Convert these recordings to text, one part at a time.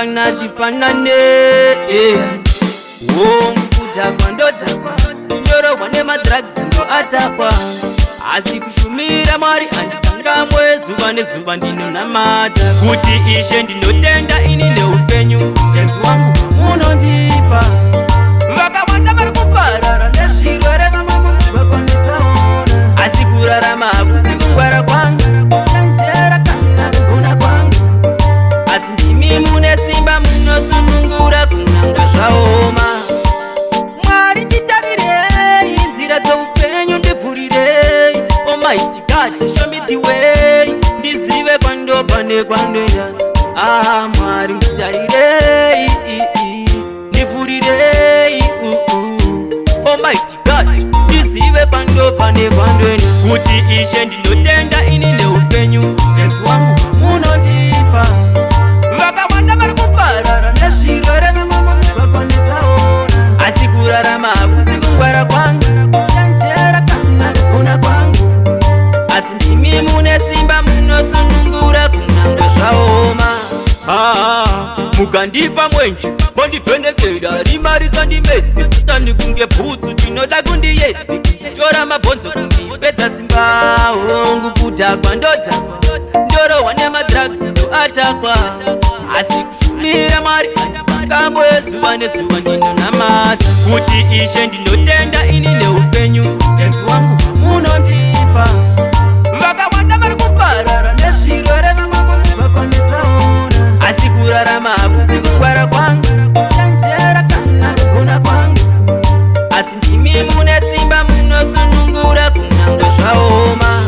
kana zvifanane kudhakwa ndodhakwa, ndorohwa nemadrugs ndo atakwa, asi kushumira Mwari andikangamwe zuva nezuva ndinonamata kuti Ishe ndinotenda ini neupenyu tenzi wangu munondipa. Vakawanda vari kuparara nezvirwere vakwanitsaona, asi kurarama hakusi kungwara kwangu njera kana kugona kwangu, asi ndimi mune simba munosunungura kunanga zvaoma. Mwari nditarirei nzira dzoupenyu ndivhurirei, Almighty God show me the way, ndizive kwandobva nekwandoenda. Mwari nditarirei ndivhurirei, Almighty God ndizive kwandobva nekwandoenda, kuti Ishe ndinotenda ini neupenyu tenzi wangu munondipa. Vakawanda vari kuparara nezvirwere vakwanitsaona, asi kurarama hakusi kungwara kwangu njera kana kugona kwangu, asi ndimi mune simba munosunungura kunanga zvaoma. Mukandipa mwenje mondivhenekera, rimarisa ndimedzi sitani kunge bhutsu tinoda kundiyedzi, tora mabhonzo kundipedza simba hongu. Kudhakwa ndodhakwa, ndorohwa nemadrugs ndo atakwa, asi kushumira Mwari andikangamwe zuva nezuva ndinonamata kuti Ishe ndinotenda ini neupenyu tenzi wangu munondipa. Vakawanda vari kuparara nezvirwere vakwanitsaona, asi kurarama hakusi kungwara kwangu njera kana kugona kwangu, asi ndimi mune simba munosunungura kunanga zvaoma.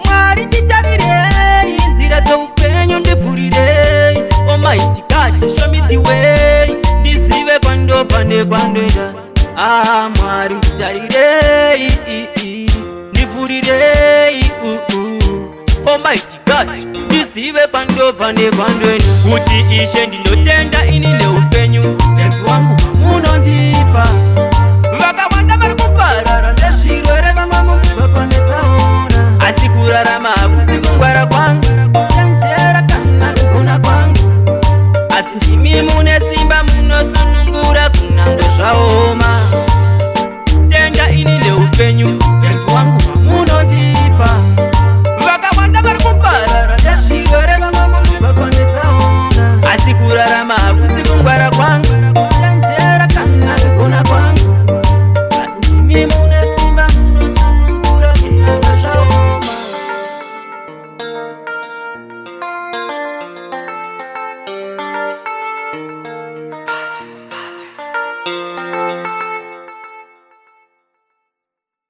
Mwari nditarirei nzira dzoupenyu ndivhurirei, Almighty God show me the way, ndizive kwandobva nekwandoenda. Mwari nditarirei ndivhurirei, Almighty God ndizive kwandobva nekwandoenda, kuti Ishe ndinotenda ini neupenyu tenzi wangu